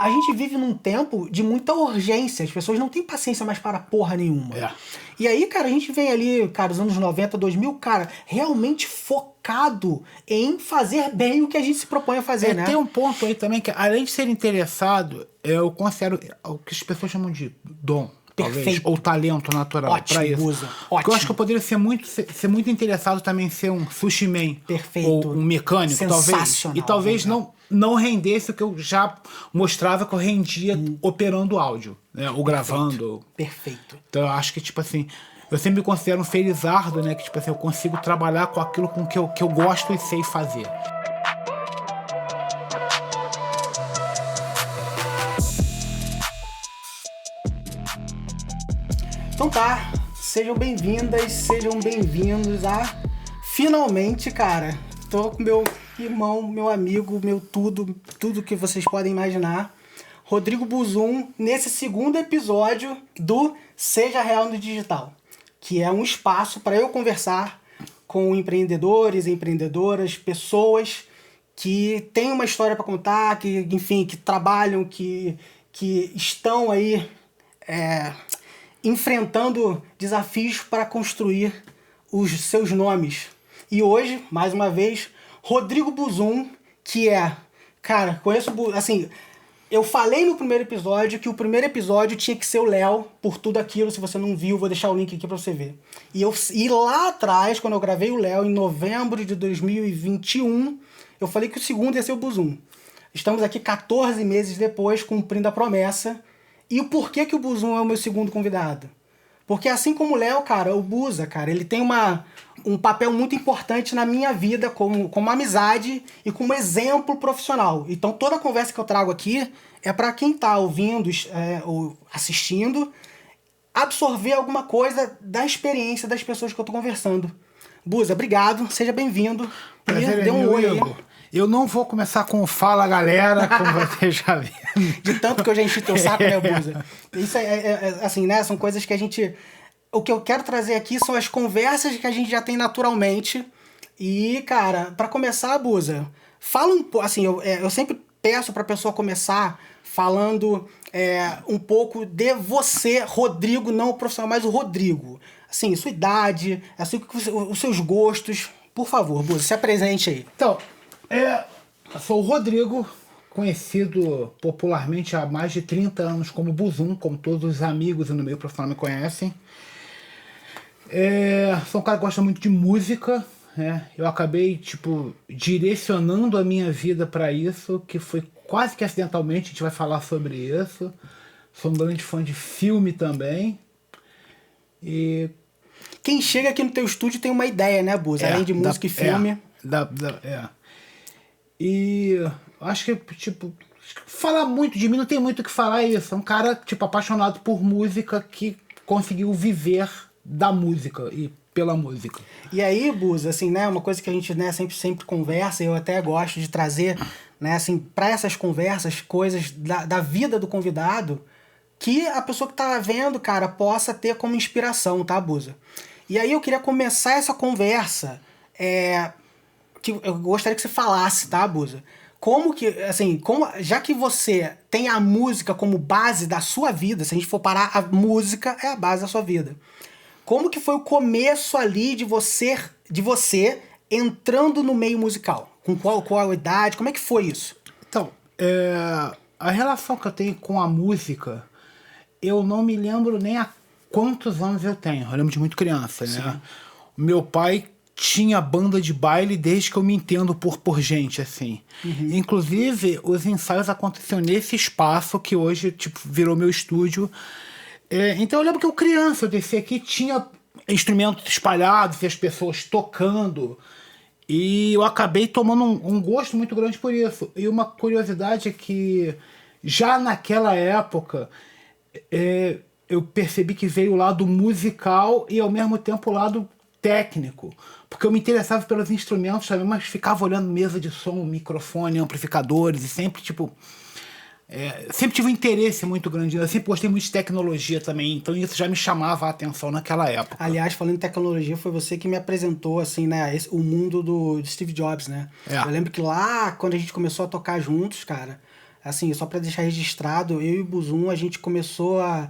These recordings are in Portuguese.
a gente vive num tempo de muita urgência. As pessoas não têm paciência mais para porra nenhuma. E aí, cara, a gente vem ali, cara, os anos 90, 2000, cara, realmente focado em fazer bem o que a gente se propõe a fazer, né? Tem um ponto aí também que, além de ser interessado, eu considero o que as pessoas chamam de dom. Talvez, ou talento natural para isso. Ótimo. Porque eu acho que eu poderia ser muito interessado também em ser um sushi man. Perfeito. Ou um mecânico, talvez. E talvez não rendesse o que eu já mostrava que eu rendia operando áudio, né? Ou gravando. Perfeito. Então eu acho que, tipo assim, eu sempre me considero um felizardo, né? Que, tipo assim, eu consigo trabalhar com aquilo com que eu gosto e sei fazer. Então tá, sejam bem-vindas, sejam bem-vindos a... Finalmente, cara, tô com meu irmão, meu amigo, meu tudo que vocês podem imaginar, Rodrigo Buzum, nesse segundo episódio do Seja Real no Digital, que é um espaço para eu conversar com empreendedores, empreendedoras, pessoas que têm uma história para contar, que, enfim, que trabalham, que estão aí... enfrentando desafios para construir os seus nomes. E hoje, mais uma vez, Rodrigo Buzum, que é... Cara, conheço... Assim, eu falei no primeiro episódio que o primeiro episódio tinha que ser o Léo, por tudo aquilo. Se você não viu, vou deixar o link aqui para você ver. E lá atrás, quando eu gravei o Léo, em novembro de 2021, eu falei que o segundo ia ser o Buzum. Estamos aqui 14 meses depois, cumprindo a promessa. E o porquê que o Buzum é o meu segundo convidado? Porque assim como o Léo, cara, o Buza, cara, ele tem um papel muito importante na minha vida como amizade e como exemplo profissional. Então toda a conversa que eu trago aqui é para quem tá ouvindo ou assistindo absorver alguma coisa da experiência das pessoas que eu tô conversando. Buza, obrigado, seja bem-vindo. Prazer, dê um oi aí. Eu não vou começar com fala, galera, como você já viu. De tanto que eu já enchi teu saco, né, Buza? Isso assim, né? São coisas que a gente... O que eu quero trazer aqui são as conversas que a gente já tem naturalmente. E, cara, pra começar, Buza, fala um pouco... Assim, eu sempre peço pra pessoa começar falando um pouco de você, Rodrigo, não o profissional, mas o Rodrigo. Assim, sua idade, assim, os seus gostos. Por favor, Buza, se apresente aí. Então... Eu sou o Rodrigo, conhecido popularmente há mais de 30 anos como Buzum, como todos os amigos no meio profissional me conhecem. Sou um cara que gosta muito de música, né? Eu acabei direcionando a minha vida para isso, que foi quase que acidentalmente, a gente vai falar sobre isso. Sou um grande fã de filme também. E quem chega aqui no teu estúdio tem uma ideia, né, Buza? Além de música e filme. E acho que, falar muito de mim não tem muito o que falar isso. É um cara, apaixonado por música que conseguiu viver da música e pela música. E aí, Buza, assim, né, uma coisa que a gente, né, sempre conversa, e eu até gosto de trazer, né, assim, para essas conversas, coisas da vida do convidado, que a pessoa que tá vendo, cara, possa ter como inspiração, tá, Buza? E aí eu queria começar essa conversa, que eu gostaria que você falasse, tá, Buza? Já que você tem a música como base da sua vida, se a gente for parar, a música é a base da sua vida. Como que foi o começo ali de você entrando no meio musical? Com qual idade? Como é que foi isso? Então, a relação que eu tenho com a música, eu não me lembro nem há quantos anos eu tenho. Eu lembro de muito criança, né? Sim. Meu pai tinha banda de baile desde que eu me entendo por gente, assim. Uhum. Inclusive, os ensaios aconteciam nesse espaço que hoje, virou meu estúdio. Então eu lembro que eu criança, eu desci aqui, tinha instrumentos espalhados e as pessoas tocando. E eu acabei tomando um gosto muito grande por isso. E uma curiosidade é que, já naquela época, eu percebi que veio o lado musical e, ao mesmo tempo, o lado técnico, porque eu me interessava pelos instrumentos também, mas ficava olhando mesa de som, microfone, amplificadores, e sempre sempre tive um interesse muito grande. Eu sempre gostei muito de tecnologia também, então isso já me chamava a atenção naquela época. Aliás, falando em tecnologia, foi você que me apresentou, assim, né, o mundo do Steve Jobs, né? Eu lembro que lá, quando a gente começou a tocar juntos, cara, assim, só pra deixar registrado, eu e o Buzum, a gente começou a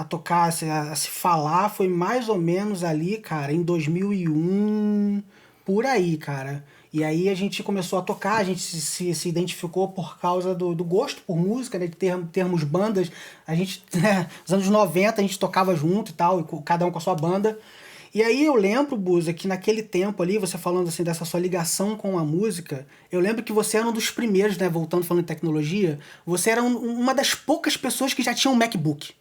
tocar, a se falar, foi mais ou menos ali, cara, em 2001, por aí, cara. E aí a gente começou a tocar, a gente se identificou por causa do gosto por música, né, de termos bandas. A gente, né, nos anos 90 a gente tocava junto e tal, cada um com a sua banda. E aí eu lembro, Buza, que naquele tempo ali, você falando assim dessa sua ligação com a música, eu lembro que você era um dos primeiros, né, voltando falando de tecnologia, você era uma das poucas pessoas que já tinha um MacBook.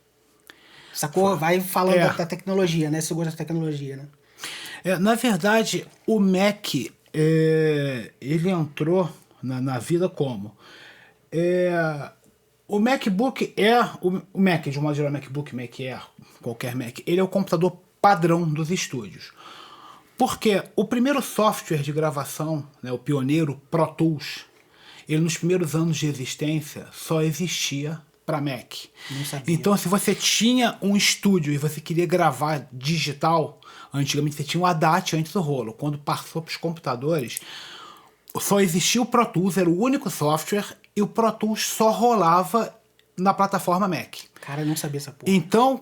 Sacou? Vai falando da tecnologia, né? Você gosta da tecnologia, né? Na verdade, o Mac, ele entrou na vida como? O MacBook o Mac, de uma geral, MacBook, Mac Air, qualquer Mac, ele é o computador padrão dos estúdios. Porque o primeiro software de gravação, né, o pioneiro Pro Tools, ele nos primeiros anos de existência só existia para Mac. Não sabia. Então, se você tinha um estúdio e você queria gravar digital, antigamente você tinha o ADAT antes do rolo. Quando passou para os computadores, só existia o Pro Tools, era o único software, e o Pro Tools só rolava na plataforma Mac. Cara, eu não sabia essa porra. Então,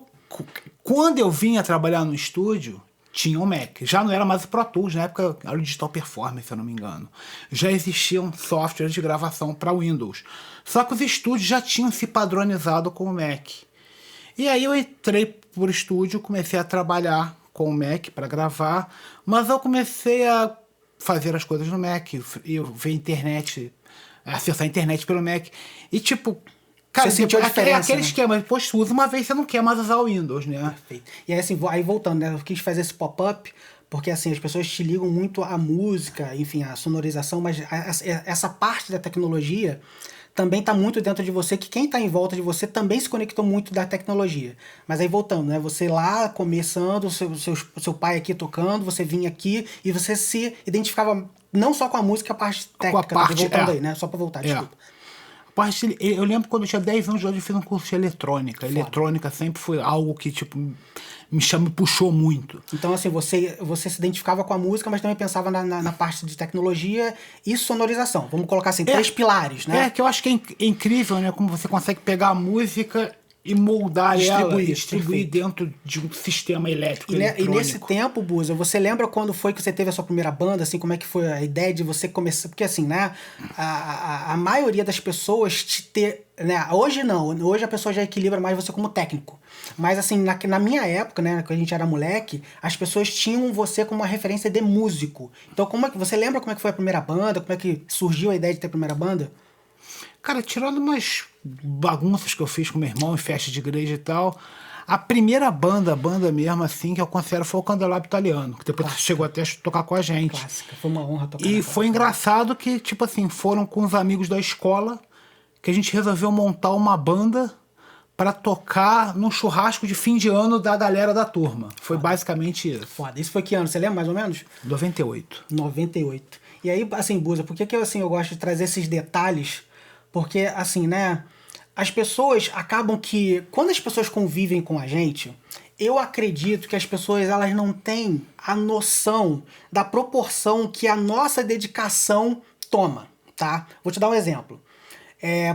quando eu vinha trabalhar no estúdio, tinha um Mac. Já não era mais o Pro Tools, na época era o Digital Performance, se eu não me engano. Já existiam softwares de gravação para Windows. Só que os estúdios já tinham se padronizado com o Mac. E aí eu entrei por estúdio, comecei a trabalhar com o Mac para gravar, mas eu comecei a fazer as coisas no Mac, eu ver internet, acessar a internet pelo Mac. E tipo, cara, você sentiu a diferença, aquele né? esquema, depois tu usa uma vez, você não quer mais usar o Windows, né? Perfeito. E aí, assim, aí voltando, né? Eu quis fazer esse pop-up, porque assim, as pessoas te ligam muito à música, enfim, à sonorização, mas essa parte da tecnologia também está muito dentro de você, que quem está em volta de você também se conectou muito da tecnologia. Mas aí voltando, né? Você lá começando, seu pai aqui tocando, você vinha aqui e você se identificava não só com a música, a parte técnica. Com a parte, voltando aí, né? Só para voltar, desculpa. Eu lembro quando eu tinha 10 anos de idade, eu fiz um curso de eletrônica. Foda. Eletrônica sempre foi algo que, tipo, me puxou muito. Então, assim, você se identificava com a música, mas também pensava na parte de tecnologia e sonorização. Vamos colocar assim, 3 pilares, né? Que eu acho que é incrível, né? Como você consegue pegar a música e moldar ela, distribuir dentro de um sistema elétrico. E nesse tempo, Buza, você lembra quando foi que você teve a sua primeira banda, assim, como é que foi a ideia de você começar? Porque assim, né, a maioria das pessoas te ter, né, hoje não, hoje a pessoa já equilibra mais você como técnico. Mas assim, na minha época, né, quando a gente era moleque, as pessoas tinham você como uma referência de músico. Então, como é que você lembra como é que foi a primeira banda? Como é que surgiu a ideia de ter a primeira banda? Cara, tirando umas bagunças que eu fiz com meu irmão em festa de igreja e tal, a primeira banda mesmo, assim, que eu considero foi o Candelabro Italiano, que depois chegou até a tocar com a gente. Clássica, foi uma honra tocar. E foi engraçado que, tipo assim, foram com os amigos da escola que a gente resolveu montar uma banda para tocar num churrasco de fim de ano da galera da turma. Foi basicamente isso. Foda. Isso foi que ano? Você lembra mais ou menos? 98. 98. E aí, assim, Buza, por que assim, eu gosto de trazer esses detalhes? Porque, assim, né, as pessoas acabam que, quando as pessoas convivem com a gente, eu acredito que as pessoas, elas não têm a noção da proporção que a nossa dedicação toma, tá? Vou te dar um exemplo.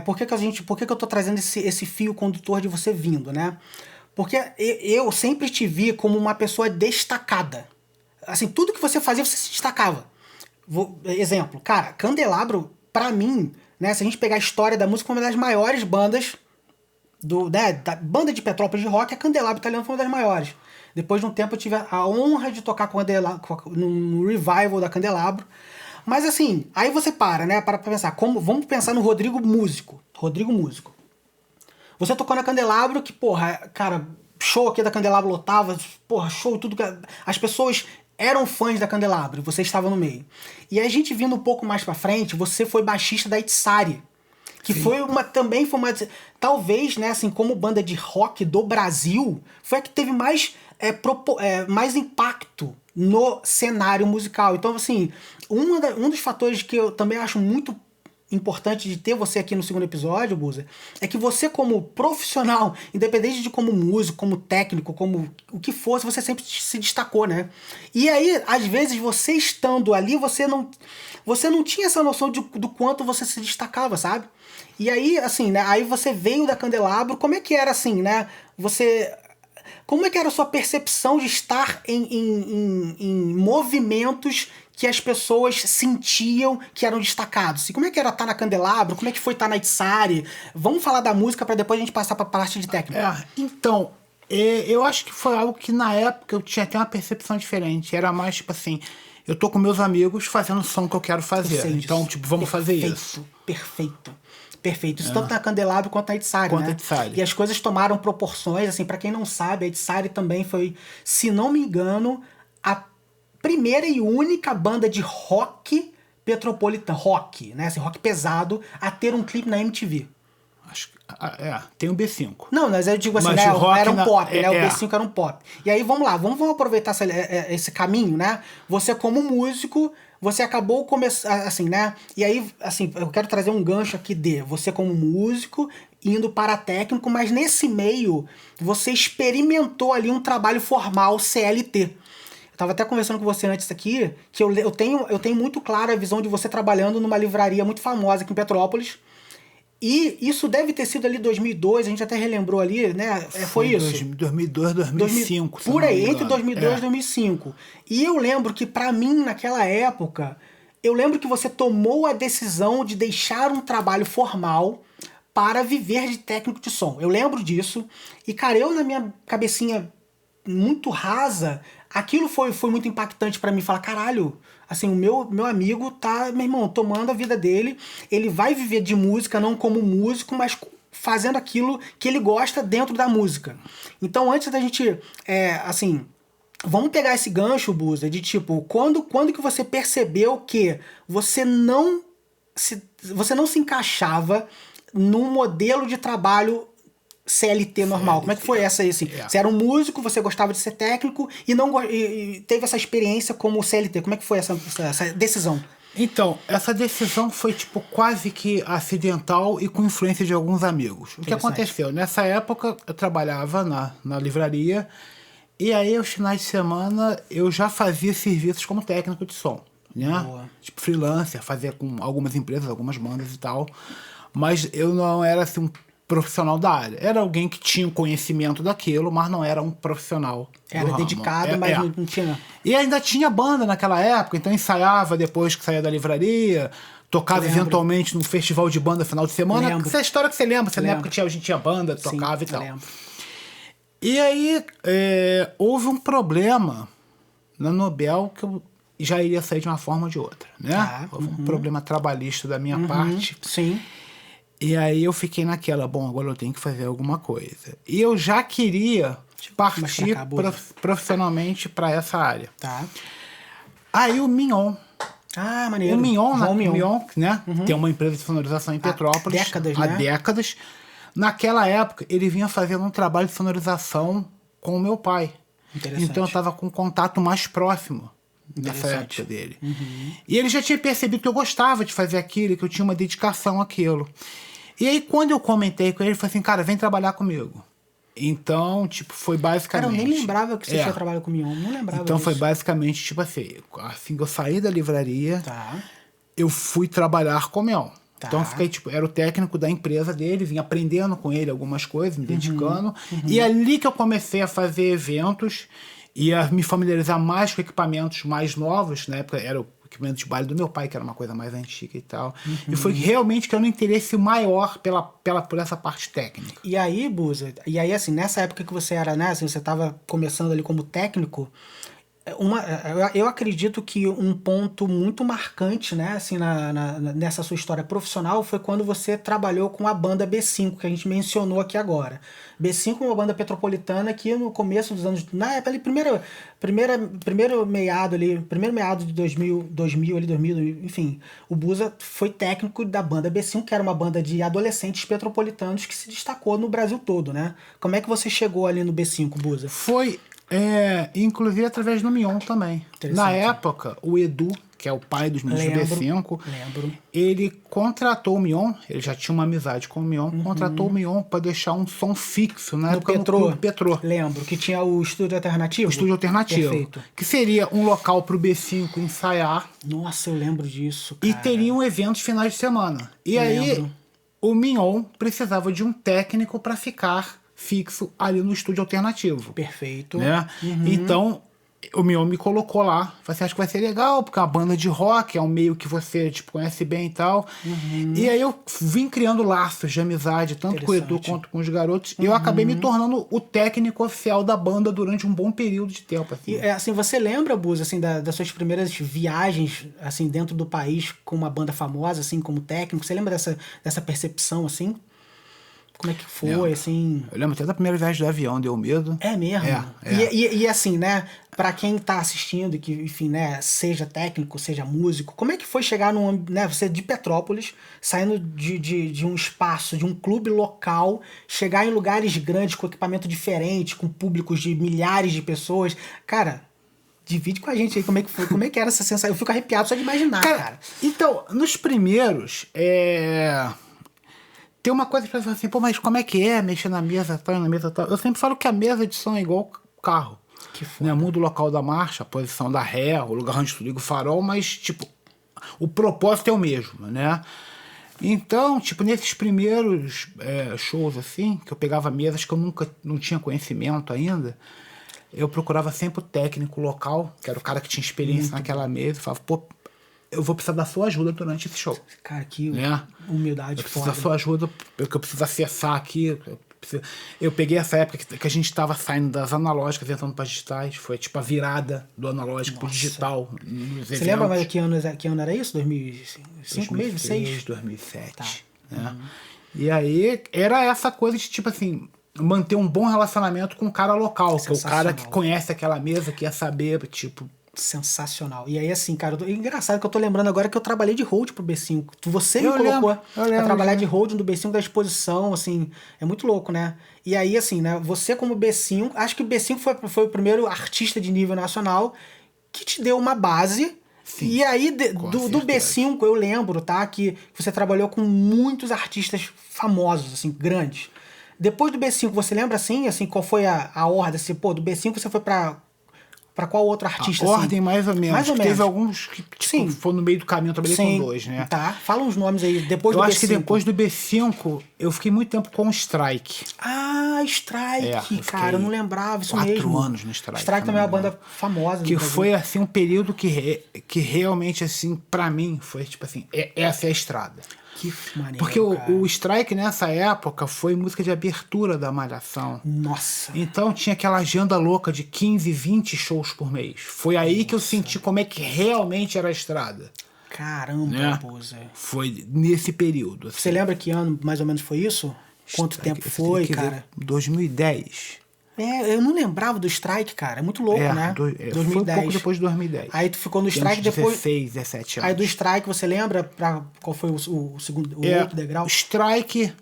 Por que eu tô trazendo esse fio condutor de você vindo, né? Porque eu sempre te vi como uma pessoa destacada. Assim, tudo que você fazia, você se destacava. Exemplo, cara, Candelabro, pra mim, né, se a gente pegar a história da música, foi uma das maiores bandas da banda de Petrópolis de rock, a Candelabro Italiano foi uma das maiores. Depois de um tempo eu tive a honra de tocar no revival da Candelabro. Mas assim, aí você para pra pensar, vamos pensar no Rodrigo Músico. Você tocou na Candelabro, que, porra, cara, show aqui da Candelabro lotava, porra, show, tudo. As pessoas eram fãs da Candelabro, você estava no meio. E a gente vindo um pouco mais pra frente, você foi baixista da Itzari, que também foi uma... Talvez, né, assim, como banda de rock do Brasil, foi a que teve mais impacto no cenário musical. Então, assim, um dos fatores que eu também acho muito importante de ter você aqui no segundo episódio, Buza, é que você, como profissional, independente de como músico, como técnico, como o que fosse, você sempre se destacou, né? E aí, às vezes, você estando ali, você não tinha essa noção do quanto você se destacava, sabe? E aí, assim, né? Aí você veio da Candelabro, como é que era assim, né? Como é que era a sua percepção de estar em movimentos que as pessoas sentiam que eram destacados? E como é que era estar na Candelabro? Como é que foi estar na Itzari? Vamos falar da música para depois a gente passar para a parte de técnica. Então, eu acho que foi algo que na época eu tinha até uma percepção diferente. Era mais tipo assim, eu tô com meus amigos fazendo o som que eu quero fazer. Então, tipo, vamos fazer isso. Perfeito. Isso tanto na Candelabro quanto na Itzari, né? E as coisas tomaram proporções, assim, pra quem não sabe, a Itzari também foi, se não me engano, a primeira e única banda de rock petropolitano, rock, né? Assim, rock pesado, a ter um clipe na MTV. Acho que, tem o B5. Não, mas eu digo assim, né? Era um pop, né? O B5 era um pop. E aí, vamos lá, vamos aproveitar esse caminho, né? Você como músico, você acabou começando, assim, né? E aí, assim, eu quero trazer um gancho aqui você como músico, indo para técnico, mas nesse meio, você experimentou ali um trabalho formal CLT. Eu tava até conversando com você antes aqui, que eu tenho muito clara a visão de você trabalhando numa livraria muito famosa aqui em Petrópolis. E isso deve ter sido ali 2002, a gente até relembrou ali, né? Foi isso. 2002, 2005. Por aí, entre 2002 e 2005. E eu lembro que pra mim, naquela época, eu lembro que você tomou a decisão de deixar um trabalho formal para viver de técnico de som. Eu lembro disso. E, cara, eu na minha cabecinha muito rasa, aquilo foi muito impactante pra mim. Falar, caralho, assim, o meu amigo tá, meu irmão, tomando a vida dele. Ele vai viver de música, não como músico, mas fazendo aquilo que ele gosta dentro da música. Então, antes da gente, assim, vamos pegar esse gancho, Buza, de tipo, quando que você percebeu que você não se encaixava num modelo de trabalho CLT normal? Como é que foi essa aí, assim? Você era um músico, você gostava de ser técnico e teve essa experiência como CLT. Como é que foi essa decisão? Então, essa decisão foi tipo quase que acidental e com influência de alguns amigos. O que aconteceu? Nessa época eu trabalhava na livraria e aí aos finais de semana eu já fazia serviços como técnico de som, né? Boa. Tipo freelancer, fazia com algumas empresas, algumas bandas e tal. Mas eu não era assim um profissional da área. Era alguém que tinha o conhecimento daquilo, mas não era um profissional. Era dedicado, mas não tinha. E ainda tinha banda naquela época, então ensaiava depois que saía da livraria, tocava eventualmente num festival de banda final de semana. Essa é a história que você lembra. Na época a gente tinha banda, tocava e tal. Lembro. E aí houve um problema na Nobel que eu já iria sair de uma forma ou de outra, né? Houve um problema trabalhista da minha parte. Sim. E aí eu fiquei naquela, bom, agora eu tenho que fazer alguma coisa. E eu já queria partir profissionalmente para essa área. Tá. Aí o Mignon. Ah, maneiro. O Mignon, né? Tem uma empresa de sonorização em Petrópolis. Há décadas. Naquela época, ele vinha fazendo um trabalho de sonorização com o meu pai. Então eu estava com um contato mais próximo nessa época dele. E ele já tinha percebido que eu gostava de fazer aquilo, que eu tinha uma dedicação àquilo. E aí, quando eu comentei com ele, ele falou assim, cara, vem trabalhar comigo. Então, tipo, foi basicamente... Cara, eu nem lembrava que você tinha trabalho com o Mignon, não lembrava Então, disso. foi basicamente, tipo assim que eu saí da livraria, eu fui trabalhar com o Mignon. Então, eu fiquei, tipo, era o técnico da empresa dele, vim aprendendo com ele algumas coisas, me dedicando. E ali que eu comecei a fazer eventos e a me familiarizar mais com equipamentos mais novos. Na época era o equipamento de baile do meu pai, que era uma coisa mais antiga e tal. E foi realmente criando um interesse maior por essa parte técnica. E aí, Buza, assim, nessa época que você era, né, assim, você estava começando ali como técnico, eu acredito que um ponto muito marcante, né, assim, nessa sua história profissional foi quando você trabalhou com a banda B5, que a gente mencionou aqui agora. B5 é uma banda petropolitana que no começo dos anos... Na época ali, primeiro meado de 2000 ali, 2000, enfim, o Buza foi técnico da banda B5, que era uma banda de adolescentes petropolitanos que se destacou no Brasil todo, né? Como é que você chegou ali no B5, Buza? Foi... inclusive através do Mignon também. Na época, o Edu, que é o pai dos meus B5, ele contratou o Mignon, ele já tinha uma amizade com o Mignon, contratou o Mignon para deixar um som fixo na época no Clube Petrô. Lembro, que tinha o Estúdio Alternativo. O Estúdio Alternativo. Perfeito. Que seria um local para o B5 ensaiar. Nossa, eu lembro disso, cara. E teriam eventos finais de semana. E aí, o Mignon precisava de um técnico para ficar fixo ali no estúdio alternativo. Perfeito. Né? Então, o Mignon me colocou lá. Falei assim, acho que vai ser legal, porque é uma banda de rock, é um meio que você tipo, conhece bem e tal. E aí eu vim criando laços de amizade, tanto com o Edu quanto com os garotos. E eu acabei me tornando o técnico oficial da banda durante um bom período de tempo. Assim. E, assim, você lembra, Buz, assim, das suas primeiras viagens assim, dentro do país com uma banda famosa, assim, como técnico? Você lembra dessa percepção, assim? Como é que foi, Lembro. assim? Eu lembro até da primeira viagem do avião, deu medo. É mesmo? É. E assim, né, pra quem tá assistindo e que, enfim, né, seja técnico, seja músico, como é que foi chegar num, né, você de Petrópolis, saindo de um espaço, de um clube local, chegar em lugares grandes com equipamento diferente, com públicos de milhares de pessoas? Cara, divide com a gente aí como é que foi, como é que era essa sensação. Eu fico arrepiado só de imaginar, cara. Então, nos primeiros, tem uma coisa que você fala assim, pô, mas como é que é mexer na mesa tal, na mesa tal? Eu sempre falo que a mesa de som é igual carro. Que foda. Né? Muda o local da marcha, a posição da ré, o lugar onde tu liga o farol, mas, tipo, o propósito é o mesmo, né? Então, tipo, nesses primeiros shows, assim, que eu pegava mesas que eu não tinha conhecimento ainda, eu procurava sempre o técnico local, que era o cara que tinha experiência naquela mesa, e falava, pô, eu vou precisar da sua ajuda durante esse show. Cara, que Né? humildade Eu preciso foda. da sua ajuda, porque eu preciso acessar aqui. Eu peguei essa época que a gente estava saindo das analógicas, entrando para digitais. Foi tipo a virada do analógico pro digital. Você lembra mais que ano era isso? 2005 mesmo? 2006? 2007. Tá. Né? E aí era essa coisa de tipo assim, manter um bom relacionamento com o cara local, que é o cara que conhece aquela mesa, que ia saber, tipo. Sensacional. E aí, assim, cara, engraçado que eu tô lembrando agora que eu trabalhei de hold pro B5. Você me colocou pra trabalhar de hold no B5 da exposição, assim, é muito louco, né? E aí, assim, né, você como B5, acho que o B5 foi o primeiro artista de nível nacional que te deu uma base. Sim, e aí, do B5, eu lembro, tá, que você trabalhou com muitos artistas famosos, assim, grandes. Depois do B5, você lembra, assim qual foi a ordem? Assim, pô, do B5 você foi pra qual outro artista? A ordem, mais ou menos. Mais ou menos. Teve alguns que tipo, foram no meio do caminho, eu trabalhei com dois, né? Tá, fala uns nomes aí. Depois do B5. Eu acho que depois do B5, eu fiquei muito tempo com o Strike. Ah, Strike, cara, eu não lembrava isso mesmo. 4 anos no Strike. Strike também é uma banda famosa. Que foi, assim, um período que realmente, assim, pra mim, foi tipo assim, essa é a estrada. Que maneiro, porque o Strike, nessa época, foi música de abertura da Malhação. Nossa. Então tinha aquela agenda louca de 15, 20 shows por mês. Foi aí que eu senti como é que realmente era a estrada. Caramba, né? Pô, Zé. Foi nesse período. Assim. Você lembra que ano mais ou menos foi isso? Quanto tempo foi, cara? 2010. Eu não lembrava do Strike, cara. É muito louco, né? 2010. Foi um pouco depois de 2010. Aí tu ficou no Strike depois... 16, 17 anos. Aí do Strike, você lembra qual foi o segundo, o outro degrau? Strike...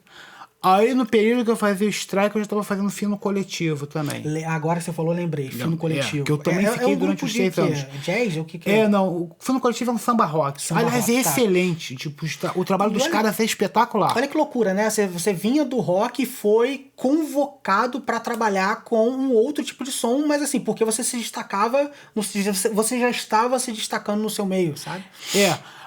Aí no período que eu fazia o Strike, eu já estava fazendo Fino Coletivo também. Agora que você falou, lembrei. Fino Coletivo. Que eu também fiquei durante os 6 anos. Jazz? O que é? Não. O Fino Coletivo é um samba rock. Aliás, é excelente. Tipo, o trabalho dos caras é espetacular. Olha que loucura, né? Você vinha do rock e foi convocado para trabalhar com um outro tipo de som, mas assim, porque você se destacava, você já estava se destacando no seu meio, sabe?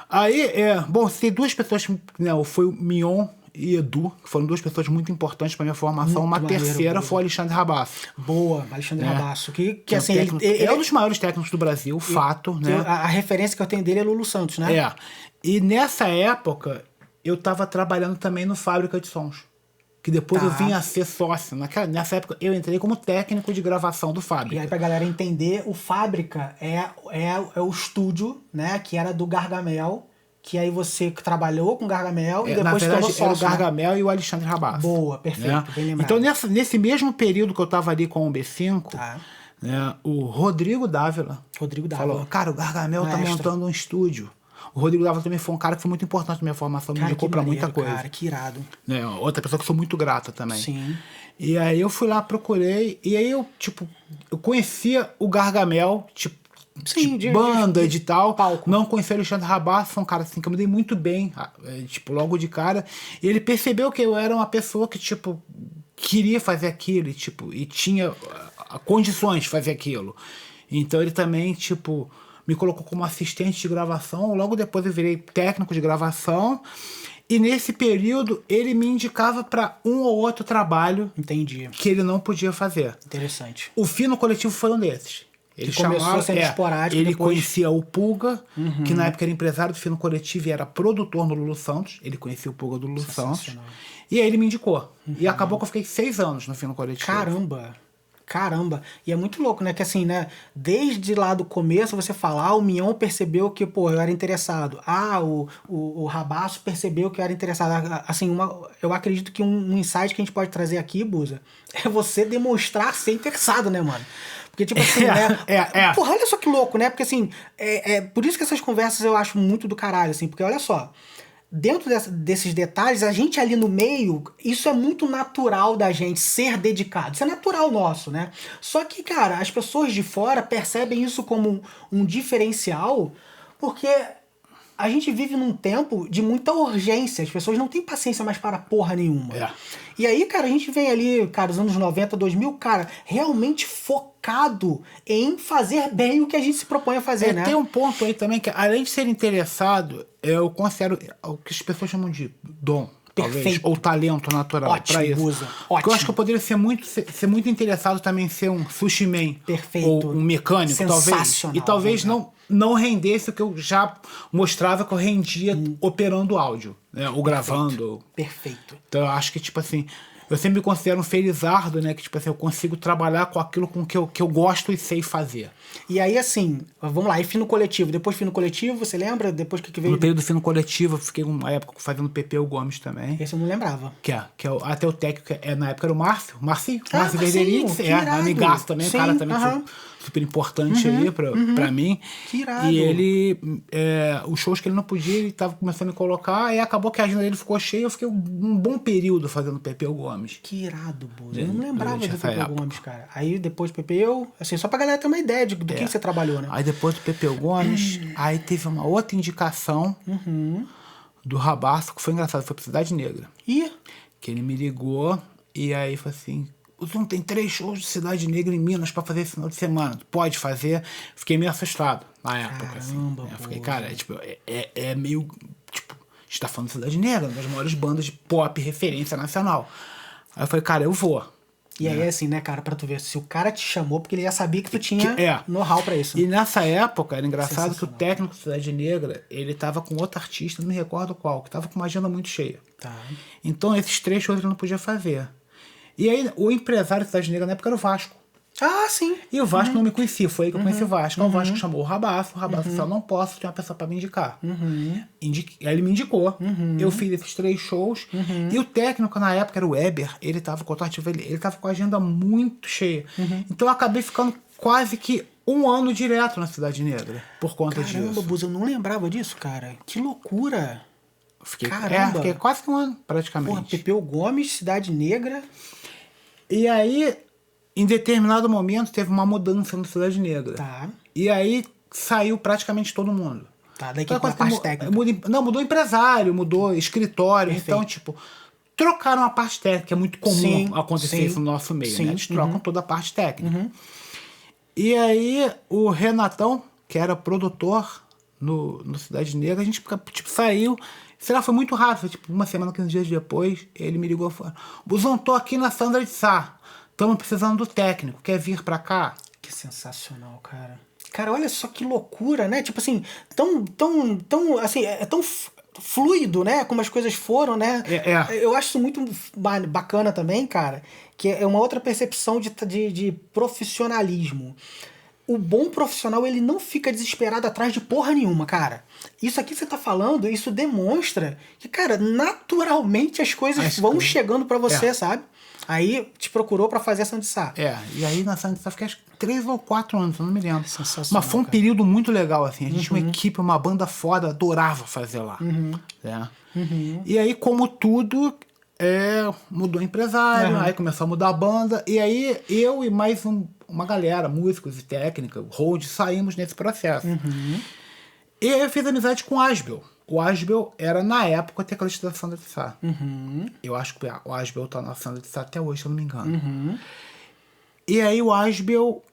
Aí, bom, tem duas pessoas, né? Foi o Mignon e Edu, que foram duas pessoas muito importantes para minha formação. Uma terceira foi o Alexandre Rabasso. Boa, Alexandre Rabasso. Que assim, ele é um dos maiores técnicos do Brasil, fato, né? A referência que eu tenho dele é Lulu Santos, né? E nessa época, eu estava trabalhando também no Fábrica de Sons. Que depois eu vim a ser sócio. Nessa época, eu entrei como técnico de gravação do Fábrica. E aí, pra galera entender, o Fábrica é o estúdio, né? Que era do Gargamel. Que aí você trabalhou com o Gargamel e depois se tornou sócio. Era o Gargamel e o Alexandre Rabasso. Boa, perfeito, né? Bem lembrado. Então, nesse mesmo período que eu tava ali com o B5, né, o Rodrigo Dávila falou, cara, o Gargamel tá montando um estúdio. O Rodrigo Dávila também foi um cara que foi muito importante na minha formação, me indicou pra muita coisa. Cara, que irado. Né, outra pessoa que eu sou muito grato também. Sim. E aí eu fui lá, procurei, e aí eu conhecia o Gargamel, sim, de banda, de tal. Palco. Não conhecia o Alexandre Rabasso, foi um cara assim que eu me dei muito bem, logo de cara. E ele percebeu que eu era uma pessoa que, queria fazer aquilo, e tinha condições de fazer aquilo. Então ele também, me colocou como assistente de gravação. Logo depois eu virei técnico de gravação. E nesse período, ele me indicava para um ou outro trabalho Entendi. que ele não podia fazer. Interessante. O Fino Coletivo foi um desses. Ele Que começou sendo esporádico, ele depois... conhecia o Pulga, que na época era empresário do Fino Coletivo e era produtor no Lulu Santos. Ele conhecia o Pulga do Lulu Santos. E aí ele me indicou. E acabou que eu fiquei 6 anos no Fino Coletivo. Caramba. E é muito louco, né? Que assim, né? Desde lá do começo você fala, o Mion percebeu que, pô, eu era interessado. O Rabaço percebeu que eu era interessado. Assim, eu acredito que um insight que a gente pode trazer aqui, Buza, é você demonstrar ser interessado, né, mano? Porque, tipo assim, né? Porra, olha só que louco, né? Porque, assim, por isso que essas conversas eu acho muito do caralho, assim. Porque, olha só, dentro desses detalhes, a gente ali no meio, isso é muito natural da gente ser dedicado. Isso é natural nosso, né? Só que, cara, as pessoas de fora percebem isso como um diferencial, porque a gente vive num tempo de muita urgência. As pessoas não têm paciência mais para porra nenhuma. E aí, cara, a gente vem ali, cara, os anos 90, 2000, cara, realmente focado em fazer bem o que a gente se propõe a fazer, né? Tem um ponto aí também que, além de ser interessado, eu considero o que as pessoas chamam de dom. Perfeito. Talvez, ou talento natural para isso. Buza. Porque eu acho que eu poderia ser muito interessado também em ser um sushi man. Perfeito. Ou um mecânico, talvez. E talvez não rendesse o que eu já mostrava que eu rendia operando áudio, né? Ou gravando. Perfeito. Então eu acho que, tipo assim, eu sempre me considero um felizardo, né? Que, tipo assim, eu consigo trabalhar com aquilo com que eu gosto e sei fazer. E aí, assim, vamos lá, e Fino Coletivo. Depois Fino Coletivo, você lembra? Depois que veio... No período do Fino Coletivo, eu fiquei uma época fazendo Pepeu Gomes também. Esse eu não lembrava. Até o técnico, na época era o Márcio Verderitz, amigaço também, sim, o cara também super importante aí pra mim. Que irado. E ele, os shows que ele não podia, ele tava começando a me colocar, aí acabou que a agenda dele ficou cheia, eu fiquei um bom período fazendo Pepeu Gomes. Que irado, Buza. Eu não lembrava do Pepeu Gomes, cara. Aí depois do Pepeu, assim, só pra galera ter uma ideia do que você trabalhou, né? Aí depois do Pepeu Gomes, aí teve uma outra indicação do Rabaço, que foi engraçado, foi pra Cidade Negra. Que ele me ligou e aí falou assim: o Zoom tem 3 shows de Cidade Negra em Minas pra fazer esse final de semana. Pode fazer? Fiquei meio assustado na época. Caramba, assim. Eu fiquei, cara, é meio. Tipo, a gente tá falando de Cidade Negra, uma das maiores bandas de pop referência nacional. Aí eu falei, cara, eu vou. E aí, assim, né, cara, pra tu ver, se o cara te chamou, porque ele já sabia que tu tinha know-how pra isso. E nessa época, era engraçado que o técnico de Cidade Negra, ele tava com outro artista, não me recordo qual, que tava com uma agenda muito cheia. Então, esses 3 shows ele não podia fazer. E aí, o empresário de Cidade Negra na época era o Vasco. Sim. E o Vasco não me conhecia, foi aí que eu conheci o Vasco. O Vasco chamou o Rabaço disse, não posso, tem uma pessoa pra me indicar. Aí ele me indicou, eu fiz esses 3 shows, e o técnico na época era o Weber, ele tava com ele tava com a agenda muito cheia. Então eu acabei ficando quase que 1 ano direto na Cidade Negra, por conta disso. Caramba, Buza, eu não lembrava disso, cara. Que loucura. Fiquei quase 1 ano, praticamente. Porra, Pepeu Gomes, Cidade Negra. E aí, em determinado momento, teve uma mudança na Cidade Negra. E aí, saiu praticamente todo mundo. Daí que pra parte técnica. Mudou empresário, mudou escritório. Perfeito. Então, tipo, trocaram a parte técnica. É muito comum acontecer isso no nosso meio, né? Eles trocam toda a parte técnica. E aí, o Renatão, que era produtor no Cidade Negra, a gente, tipo, saiu... Sei lá, foi muito rápido, foi tipo 1 semana, 15 dias depois, ele me ligou e falou: Buzão, tô aqui na Sandra de Sá, estamos precisando do técnico, quer vir pra cá? Que sensacional, cara. Cara, olha só que loucura, né? Tipo assim, assim, é tão fluido, né? Como as coisas foram, né? Eu acho isso muito bacana também, cara, que é uma outra percepção de profissionalismo. O bom profissional, ele não fica desesperado atrás de porra nenhuma, cara. Isso aqui que você tá falando, isso demonstra que, cara, naturalmente as coisas vão chegando pra você, sabe? Aí te procurou pra fazer a Sandra de Sá. E aí na Sandra de Sá fiquei acho que 3 ou 4 anos, eu não me lembro. Sensacional, mas foi um período muito legal, assim. A gente tinha uma equipe, uma banda foda, adorava fazer lá. E aí, como tudo, mudou o empresário, aí começou a mudar a banda, e aí eu e mais uma galera, músicos e técnica, hold, saímos nesse processo. E aí eu fiz amizade com o Asbel. O Asbel era, na época, o tecladista da Sandra de Sá. Eu acho que o Asbel tá na Sandra de Sá até hoje, se eu não me engano. E aí o Asbel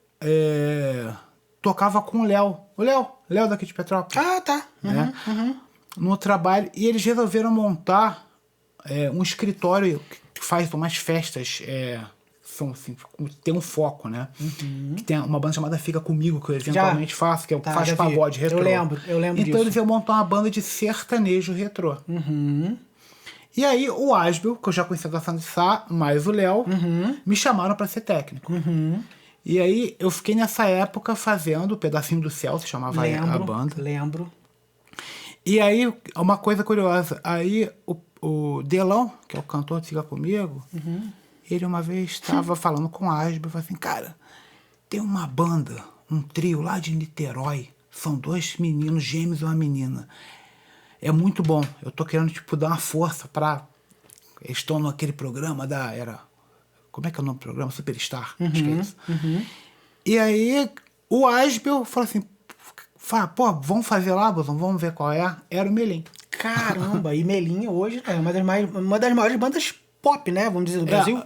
tocava com o Léo. O Léo daqui de Petrópolis. Tá. no trabalho, e eles resolveram montar um escritório que faz umas festas, são, assim, tem um foco, né? Que tem uma banda chamada Fica Comigo, que eu eventualmente faço, que faz pagode retrô. Eu lembro então disso. eles iam montar uma banda de sertanejo retrô. E aí o Asbel, que eu já conhecia da Santa de Sá, mais o Léo, me chamaram para ser técnico. E aí eu fiquei nessa época fazendo o Pedacinho do Céu, se chamava a banda. Lembro. E aí, uma coisa curiosa, aí o Delão, que é o cantor de Fica Comigo, ele uma vez estava falando com o Asbel, falou assim, cara, tem uma banda, um trio lá de Niterói, são 2 meninos gêmeos e uma menina. É muito bom, eu tô querendo, tipo, dar uma força pra... Eles estão naquele programa como é que é o nome do programa? Superstar, acho que é isso. E aí, o Asbel falou assim, pô, vamos fazer lá, vamos ver qual é. Era o Melim. Caramba, e Melim hoje é uma das maiores bandas pop, né? Vamos dizer, do Brasil.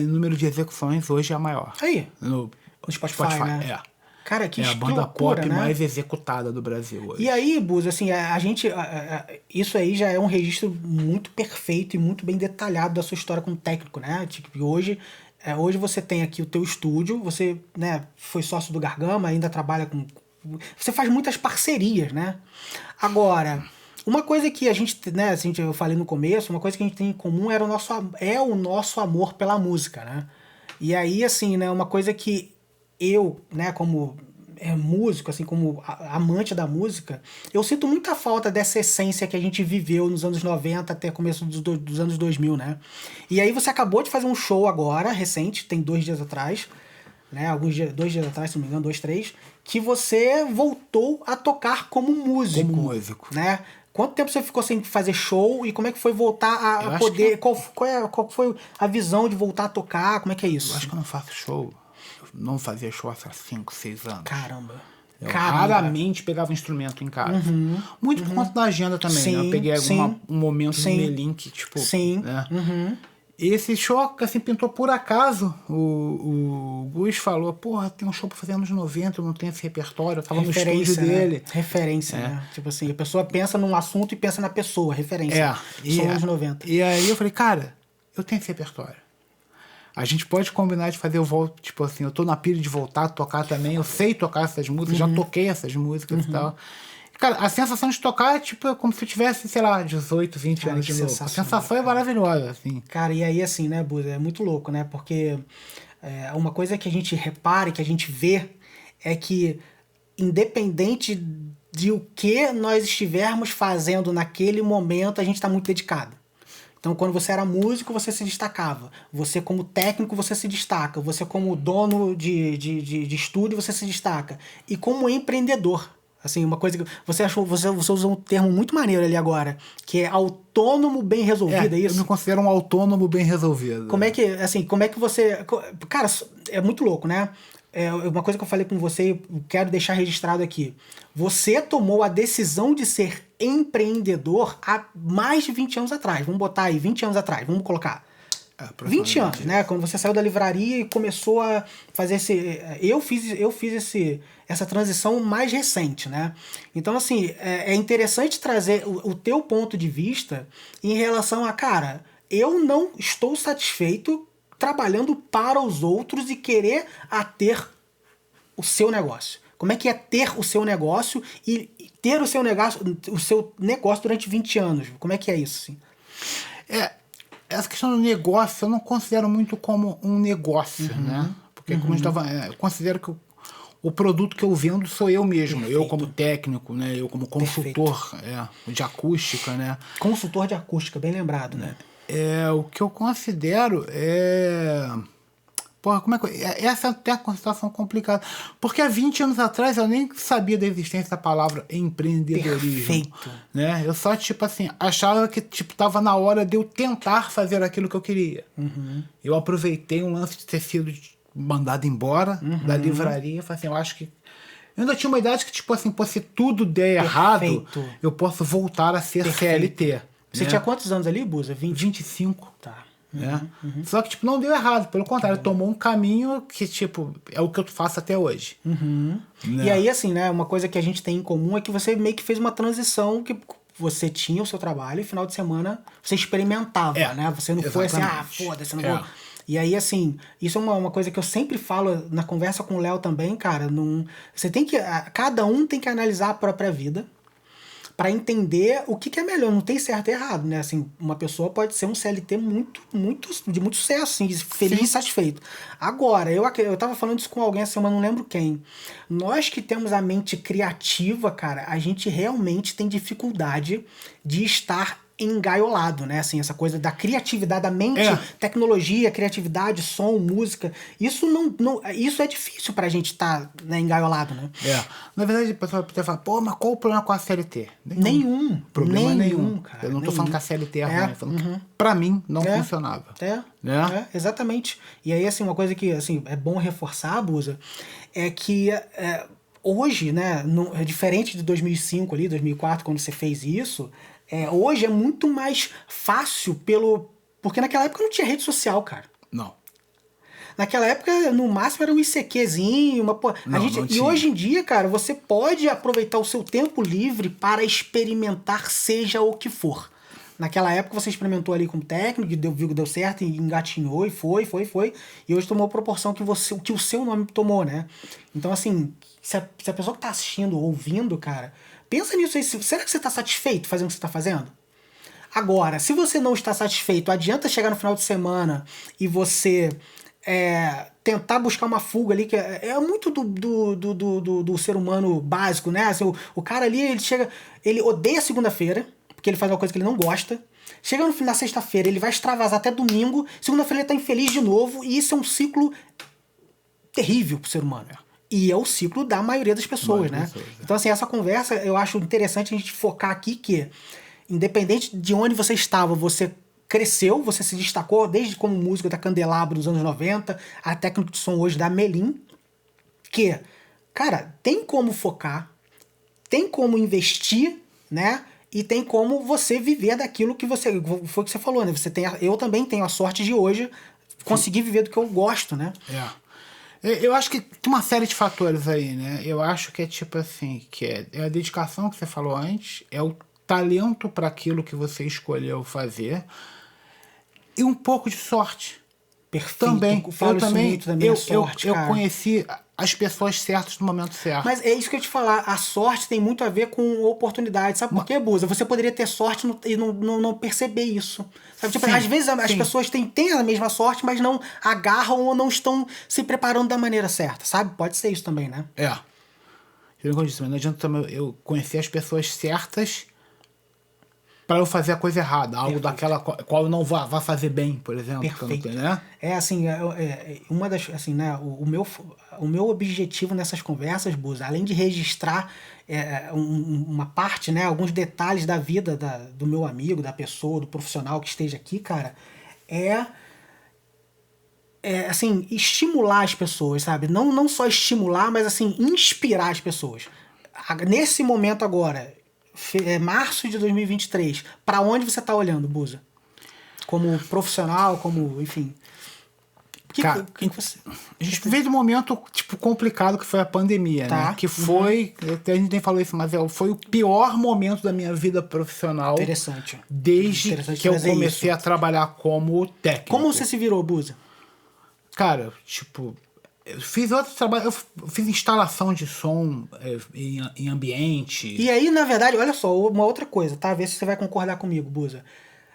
Número de execuções hoje é a maior. Aí, no Spotify, né? Cara, que a banda loucura, pop né? mais executada do Brasil hoje. E aí, Buz, assim, a gente... isso aí já é um registro muito perfeito e muito bem detalhado da sua história como técnico, né? Tipo, hoje você tem aqui o teu estúdio, você, né, foi sócio do Gargama, ainda trabalha com... Você faz muitas parcerias, né? Agora, uma coisa que a gente, né, assim, eu falei no começo, uma coisa que a gente tem em comum o nosso amor pela música, né? E aí, assim, né, uma coisa que eu, né, como músico, assim, como amante da música, eu sinto muita falta dessa essência que a gente viveu nos anos 90 até começo dos anos 2000, né? E aí você acabou de fazer um show agora, recente, tem 2 dias atrás, né, 2 dias atrás, se não me engano, 2, 3, que você voltou a tocar como músico. Como músico. Né? Quanto tempo você ficou sem fazer show e como é que foi voltar a poder... Qual foi a visão de voltar a tocar? Como é que é isso? Eu acho que eu não faço show. Não fazia show há 5, 6 anos. Caramba. Eu raramente pegava um instrumento em casa. Muito por conta da agenda também. Sim, né? Eu peguei um momento no Melim que, tipo... Sim. Né? Esse show, assim, pintou por acaso. O Gus falou, porra, tem um show pra fazer anos 90, eu não tenho esse repertório. Eu tava no estúdio dele. Referência, né? Tipo assim, a pessoa pensa num assunto e pensa na pessoa. Referência. São anos 90. E aí eu falei, cara, eu tenho esse repertório. A gente pode combinar de fazer, tipo assim, eu tô na pilha de voltar a tocar também, eu sei tocar essas músicas, já toquei essas músicas e tal. Cara, a sensação de tocar é tipo como se eu tivesse, sei lá, 18, 20 anos de novo. A sensação é maravilhosa, assim. Cara, e aí assim, né, Buza, é muito louco, né? Porque uma coisa que a gente repara, que a gente vê, é que independente de o que nós estivermos fazendo naquele momento, a gente tá muito dedicado. Então, quando você era músico, você se destacava. Você, como técnico, você se destaca. Você, como dono de estúdio, você se destaca. E como empreendedor. Assim, uma coisa que você usou um termo muito maneiro ali agora, que é autônomo bem resolvido, é isso? Eu me considero um autônomo bem resolvido. Como é que você... Cara, é muito louco, né? Uma coisa que eu falei com você e quero deixar registrado aqui. Você tomou a decisão de ser empreendedor há mais de 20 anos atrás. Vamos botar aí, 20 anos atrás, vamos colocar. 20 anos, né? Quando você saiu da livraria e começou a fazer esse... Eu fiz essa transição mais recente, né? Então, assim, é interessante trazer o teu ponto de vista em relação a, cara, eu não estou satisfeito trabalhando para os outros e querer ter o seu negócio. Como é que é ter o seu negócio e ter o seu negócio durante 20 anos? Como é que é isso? Assim? Essa questão do negócio eu não considero muito como um negócio, né? Porque como eu considero que o produto que eu vendo sou eu mesmo. Perfeito. Eu como técnico, né? Eu como consultor de acústica, né? Consultor de acústica, bem lembrado, né? O que eu considero Porra, como é que... Essa é até a consideração complicada. Porque há 20 anos atrás eu nem sabia da existência da palavra empreendedorismo. Perfeito. Né? Eu só, tipo assim, achava que tipo, tava na hora de eu tentar fazer aquilo que eu queria. Eu aproveitei um lance de ter sido mandado embora da livraria. Falei assim, eu acho que... Eu ainda tinha uma idade que, tipo assim, se tudo der errado, eu posso voltar a ser CLT. Você tinha quantos anos ali, Buza? 25. Tá. Só que, tipo, não deu errado. Pelo contrário, tomou um caminho que, tipo, é o que eu faço até hoje. E aí, assim, né, uma coisa que a gente tem em comum é que você meio que fez uma transição que você tinha o seu trabalho e final de semana você experimentava, né? Você não foi assim, foda-se, não vou... E aí, assim, isso é uma coisa que eu sempre falo na conversa com o Léo também, cara. Você tem que... Cada um tem que analisar a própria vida para entender o que é melhor. Não tem certo e errado, né? Assim, uma pessoa pode ser um CLT de muito sucesso, assim, feliz e satisfeito. Agora, eu tava falando isso com alguém essa semana, não lembro quem. Nós que temos a mente criativa, cara, a gente realmente tem dificuldade de estar engaiolado, né? Assim, essa coisa da criatividade, da mente, tecnologia, criatividade, som, música. Isso isso é difícil pra gente estar engaiolado, né? Na verdade, o pessoal pode falar, pô, mas qual o problema com a CLT? Nenhum. Problema nenhum. Cara. Eu não tô falando que a CLT é ruim, falando que pra mim não funcionava. Exatamente. E aí, assim, uma coisa que assim, é bom reforçar, Buza, é que hoje, né, é diferente de 2005 ali, 2004, quando você fez isso, hoje é muito mais fácil porque naquela época não tinha rede social, cara. Não. Naquela época, no máximo, era um ICQzinho, e hoje em dia, cara, você pode aproveitar o seu tempo livre para experimentar seja o que for. Naquela época você experimentou ali com o técnico, viu que deu certo, e engatinhou, e foi. E hoje tomou a proporção que o seu nome tomou, né? Então, assim, se a pessoa que tá assistindo, ouvindo, cara, pensa nisso aí. Será que você tá satisfeito fazendo o que você tá fazendo? Agora, se você não está satisfeito, adianta chegar no final de semana e você tentar buscar uma fuga ali, que é muito do ser humano básico, né? Assim, o cara ali, ele odeia segunda-feira, porque ele faz uma coisa que ele não gosta. Chega na sexta-feira, ele vai extravasar até domingo, segunda-feira ele tá infeliz de novo, e isso é um ciclo terrível pro ser humano. E é o ciclo da maioria das pessoas, né? Então, assim, essa conversa, eu acho interessante a gente focar aqui que, independente de onde você estava, você cresceu, você se destacou desde como músico da Candelabro nos anos 90, a técnico de som hoje da Melim, que, cara, tem como focar, tem como investir, né? E tem como você viver daquilo que foi o que você falou, né? Eu também tenho a sorte de hoje conseguir viver do que eu gosto, né? Eu acho que tem uma série de fatores aí, né? Eu acho que é tipo assim, que é a dedicação que você falou antes, é o talento para aquilo que você escolheu fazer e um pouco de sorte. Perfeito. Também. Eu conheci as pessoas certas no momento certo. Mas é isso que eu ia te falar. A sorte tem muito a ver com oportunidade. Sabe por quê, Buza? Você poderia ter sorte e não perceber isso. Sabe? Tipo, às vezes as pessoas têm a mesma sorte, mas não agarram ou não estão se preparando da maneira certa, sabe? Pode ser isso também, né? Como eu disse, não adianta também eu conhecer as pessoas certas para eu fazer a coisa errada, algo daquela qual eu não vá fazer bem, por exemplo. Perfeito. Né? Assim, uma das, assim, né, o meu objetivo nessas conversas, Buza, além de registrar uma parte, né, alguns detalhes da vida do meu amigo, da pessoa, do profissional que esteja aqui, cara, assim, estimular as pessoas, sabe? Não só estimular, mas assim, inspirar as pessoas. Nesse momento agora, março de 2023, para onde você tá olhando, Buza? Como profissional, enfim. Cara, a gente veio de um momento tipo, complicado que foi a pandemia, né? Que foi, até a gente nem falou isso, mas foi o pior momento da minha vida profissional. Interessante. Desde que eu comecei a trabalhar como técnico. Como você se virou, Buza? Cara, tipo, eu fiz outro trabalho, eu fiz instalação de som em ambiente. E aí, na verdade, olha só, uma outra coisa, tá? Vê se você vai concordar comigo, Buza.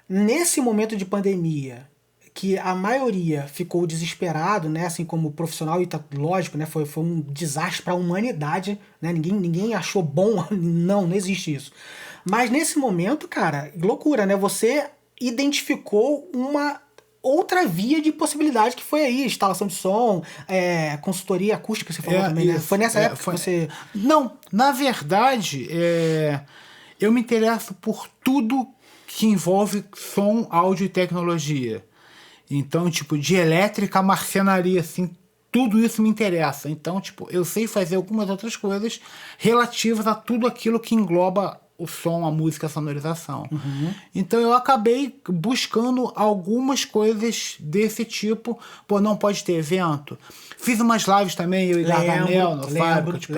Nesse momento de pandemia, que a maioria ficou desesperado, né? Assim como profissional, e tá lógico, né? Foi um desastre para a humanidade, né? Ninguém achou bom, não existe isso. Mas nesse momento, cara, loucura, né? Você identificou uma outra via de possibilidade que foi aí, instalação de som, consultoria acústica, você falou também, né? Foi nessa época que você... Não, na verdade, eu me interesso por tudo que envolve som, áudio e tecnologia. Então, tipo, de elétrica, marcenaria, assim, tudo isso me interessa. Então, tipo, eu sei fazer algumas outras coisas relativas a tudo aquilo que engloba o som, a música, a sonorização. Então eu acabei buscando algumas coisas desse tipo. Pô, não pode ter evento. Fiz umas lives também, eu e Gargamel no Fábrica.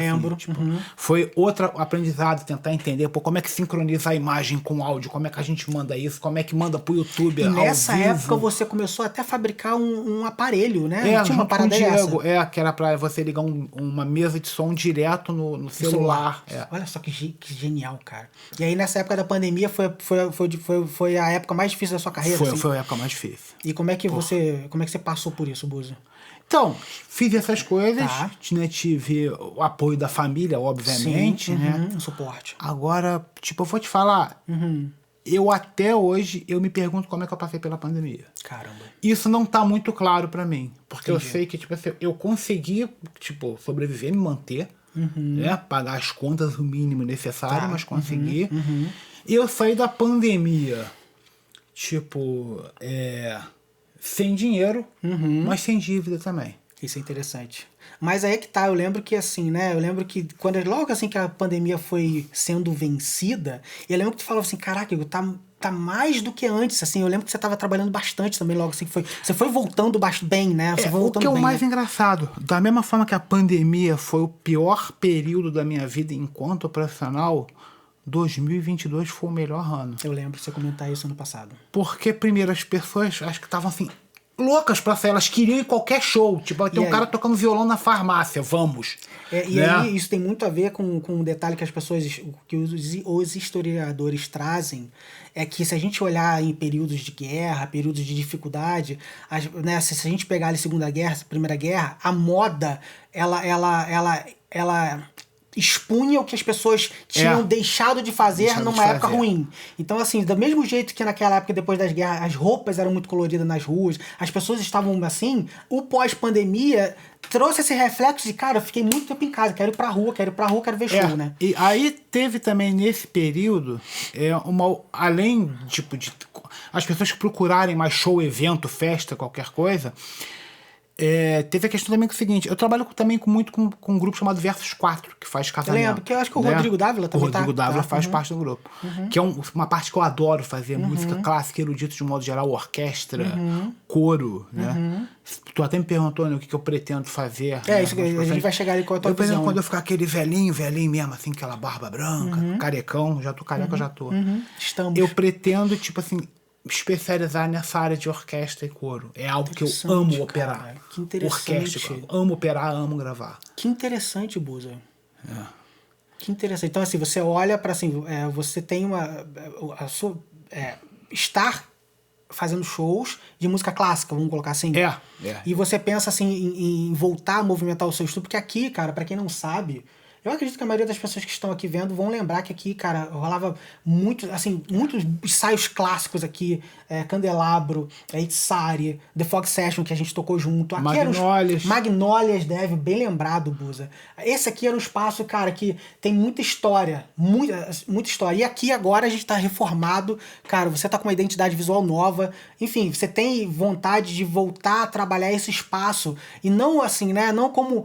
Foi outro aprendizado, tentar entender como é que sincroniza a imagem com o áudio, como é que a gente manda isso, como é que manda pro YouTube E nessa ao vivo. época você começou até a fabricar um aparelho, né? Tinha uma parada Diego, que era pra você ligar uma mesa de som direto no celular. Olha só que genial, cara. E aí nessa época da pandemia foi a época mais difícil da sua carreira? Foi a época mais difícil. E como é que você passou por isso, Buzo? Então, fiz essas coisas, né, tive o apoio da família, obviamente, né? Um suporte. Agora, eu vou te falar, eu até hoje, eu me pergunto como é que eu passei pela pandemia. Caramba. Isso não tá muito claro pra mim, porque eu sei que, eu consegui, sobreviver, me manter, né, pagar as contas o mínimo necessário, mas consegui. E eu saí da pandemia, sem dinheiro, mas sem dívida também. Isso é interessante. Mas aí é que tá, eu lembro que assim, né? Eu lembro que logo assim que a pandemia foi sendo vencida, eu lembro que tu falava assim, caraca, tá mais do que antes, assim. Eu lembro que você tava trabalhando bastante também logo assim, você foi voltando bem, né? Você foi voltando o que é o bem, mais engraçado, da mesma forma que a pandemia foi o pior período da minha vida enquanto profissional, 2022 foi o melhor ano. Eu lembro de você comentar isso ano passado. Porque, primeiro, as pessoas acho que estavam assim, loucas pra sair, elas queriam ir em qualquer show. Tem um cara tocando violão na farmácia, vamos. E aí isso tem muito a ver com um detalhe que as pessoas, que os historiadores trazem, é que se a gente olhar em períodos de guerra, períodos de dificuldade, né, se a gente pegar a Segunda Guerra, a Primeira Guerra, a moda, ela expunha o que as pessoas tinham deixado de fazer numa época ruim. Então, assim, do mesmo jeito que naquela época, depois das guerras, as roupas eram muito coloridas nas ruas, as pessoas estavam assim, o pós-pandemia trouxe esse reflexo de, cara, eu fiquei muito tempo em casa, quero ir pra rua, quero ver show, né? E aí teve também nesse período, além, de as pessoas procurarem mais show, evento, festa, qualquer coisa, teve a questão também que é o seguinte, eu trabalho também muito com um grupo chamado Versus 4, que faz casamento. Eu lembro, que eu acho que o Rodrigo Dávila também O Rodrigo Dávila faz parte do grupo. Que é uma parte que eu adoro fazer, música clássica, erudito de modo geral, orquestra, coro, né? Tu até me perguntou, né, o que eu pretendo fazer. Isso que a gente vai chegar ali com a tua visão. Quando eu ficar aquele velhinho mesmo, assim, aquela barba branca, carecão, já tô careca, já tô. Estamos. Eu pretendo, especializar nessa área de orquestra e coro. É algo que eu amo operar. Cara, que interessante. Orquestra, amo operar, amo gravar. Que interessante, Buza. Que interessante. Então, assim, você olha para assim, você tem estar fazendo shows de música clássica, vamos colocar assim. E você pensa assim em voltar a movimentar o seu estudo, porque aqui, cara, para quem não sabe, eu acredito que a maioria das pessoas que estão aqui vendo vão lembrar que aqui, cara, rolava muitos ensaios clássicos aqui, Candelabro, Itzari, The Fog Session, que a gente tocou junto. Aqui Magnólias, bem lembrado, Buza. Esse aqui era um espaço, cara, que tem muita história, muita história. E aqui agora a gente tá reformado, cara, você tá com uma identidade visual nova, enfim, você tem vontade de voltar a trabalhar esse espaço, e não assim, né, não como...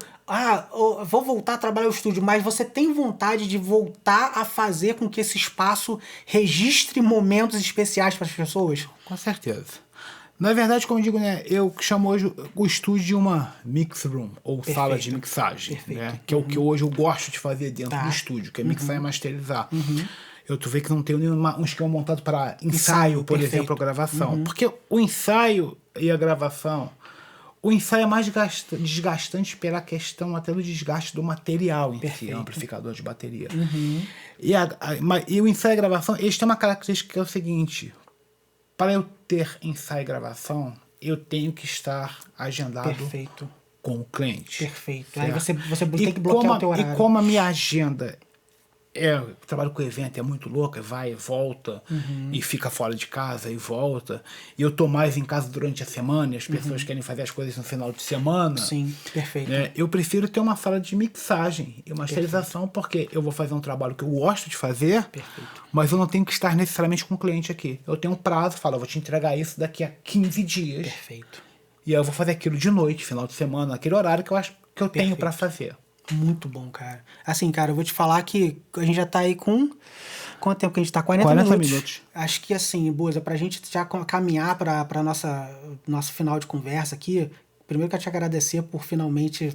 vou voltar a trabalhar o estúdio, mas você tem vontade de voltar a fazer com que esse espaço registre momentos especiais para as pessoas? Com certeza. Na verdade, como eu digo, né, eu chamo hoje o estúdio de uma mix room, ou sala de mixagem, né, que é o que hoje eu gosto de fazer dentro do estúdio, que é mixar e masterizar. Tu vê que não tem um esquema montado para ensaio, por exemplo, ou gravação. Porque o ensaio e a gravação... O ensaio é mais desgastante pela questão até do desgaste do material em si, amplificador de bateria. E o ensaio e a gravação, eles têm uma característica que é o seguinte: para eu ter ensaio e gravação, eu tenho que estar agendado com o cliente. Perfeito. Aí você tem que bloquear o teu horário. E como a minha agenda... eu trabalho com evento, é muito louca, vai e volta, e fica fora de casa e volta. E eu tô mais em casa durante a semana, e as pessoas querem fazer as coisas no final de semana. Sim, perfeito. Né? Eu prefiro ter uma sala de mixagem e masterização, porque eu vou fazer um trabalho que eu gosto de fazer, mas eu não tenho que estar necessariamente com o cliente aqui. Eu tenho um prazo, falo, eu vou te entregar isso daqui a 15 dias. E aí eu vou fazer aquilo de noite, final de semana, aquele horário que eu acho que eu tenho para fazer. Muito bom, cara. Assim, cara, eu vou te falar que a gente já tá aí com Quanto tempo que a gente tá? 40 minutos. minutos. Acho que assim, Buza, pra gente já caminhar pra nosso final de conversa aqui, primeiro quero te agradecer por finalmente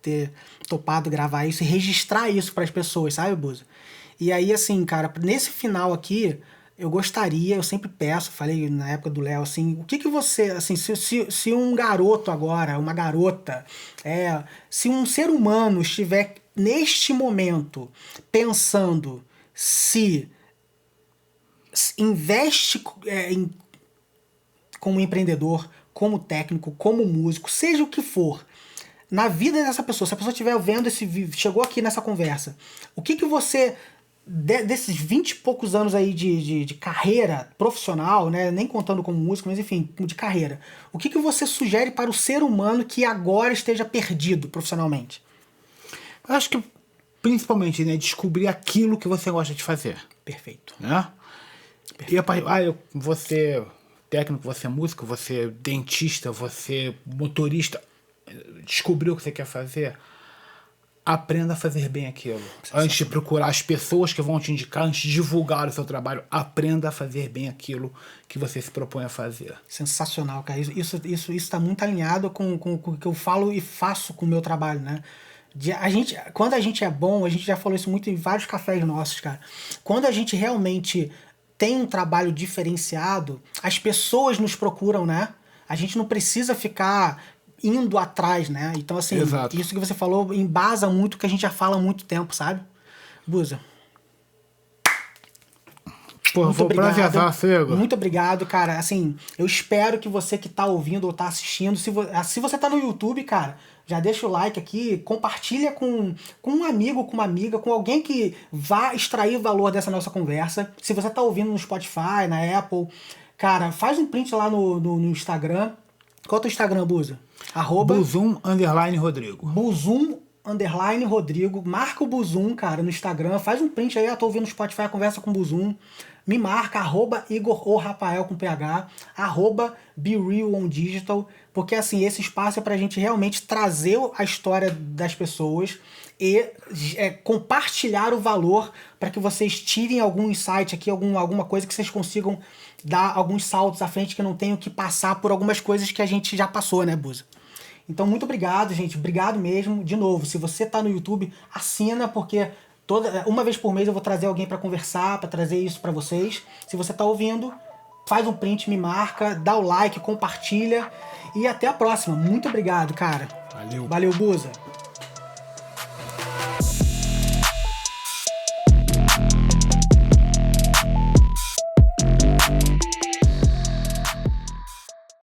ter topado gravar isso e registrar isso pras pessoas, sabe, Buza? E aí, assim, cara, nesse final aqui, eu gostaria, eu sempre peço, falei na época do Léo, assim, o que você, assim, se um garoto agora, uma garota, se um ser humano estiver neste momento pensando se investe como empreendedor, como técnico, como músico, seja o que for, na vida dessa pessoa, se a pessoa estiver vendo esse vídeo, chegou aqui nessa conversa, o que você, desses 20 e poucos anos aí de carreira profissional, né, nem contando como músico, mas enfim, de carreira, o que você sugere para o ser humano que agora esteja perdido profissionalmente? Eu acho que, principalmente, né, descobrir aquilo que você gosta de fazer. Perfeito. Né? Você técnico, você músico, você dentista, você motorista, descobriu o que você quer fazer, aprenda a fazer bem aquilo. Antes de procurar as pessoas que vão te indicar, antes de divulgar o seu trabalho, aprenda a fazer bem aquilo que você se propõe a fazer. Sensacional, cara. Isso está muito alinhado com o que eu falo e faço com o meu trabalho, né? Quando a gente é bom, a gente já falou isso muito em vários cafés nossos, cara. Quando a gente realmente tem um trabalho diferenciado, as pessoas nos procuram, né? A gente não precisa ficar indo atrás, né? Então, assim, Exato. Isso que você falou embasa muito o que a gente já fala há muito tempo, sabe? Buza. Pô, Muito obrigado. Cego. Muito obrigado, cara. Assim, eu espero que você que tá ouvindo ou tá assistindo, se você tá no YouTube, cara, já deixa o like aqui, compartilha com um amigo, com uma amiga, com alguém que vá extrair valor dessa nossa conversa. Se você tá ouvindo no Spotify, na Apple, cara, faz um print lá no Instagram. Qual é o teu Instagram, Buza? @Buzum_Rodrigo. Buzum_Rodrigo. Marca o Buzum, cara, no Instagram. Faz um print aí, tô ouvindo no Spotify, conversa com o Buzum. Me marca, @Igor ou Rafael com PH, @BeRealOnDigital, porque assim, esse espaço é pra gente realmente trazer a história das pessoas e compartilhar o valor para que vocês tirem algum insight aqui, alguma coisa que vocês consigam dar alguns saltos à frente, que não tenham que passar por algumas coisas que a gente já passou, né, Buza? Então, muito obrigado, gente. Obrigado mesmo. De novo, se você tá no YouTube, assina, porque uma vez por mês eu vou trazer alguém para conversar, para trazer isso para vocês. Se você tá ouvindo, faz um print, me marca, dá o like, compartilha. E até a próxima. Muito obrigado, cara. Valeu. Valeu, Buza.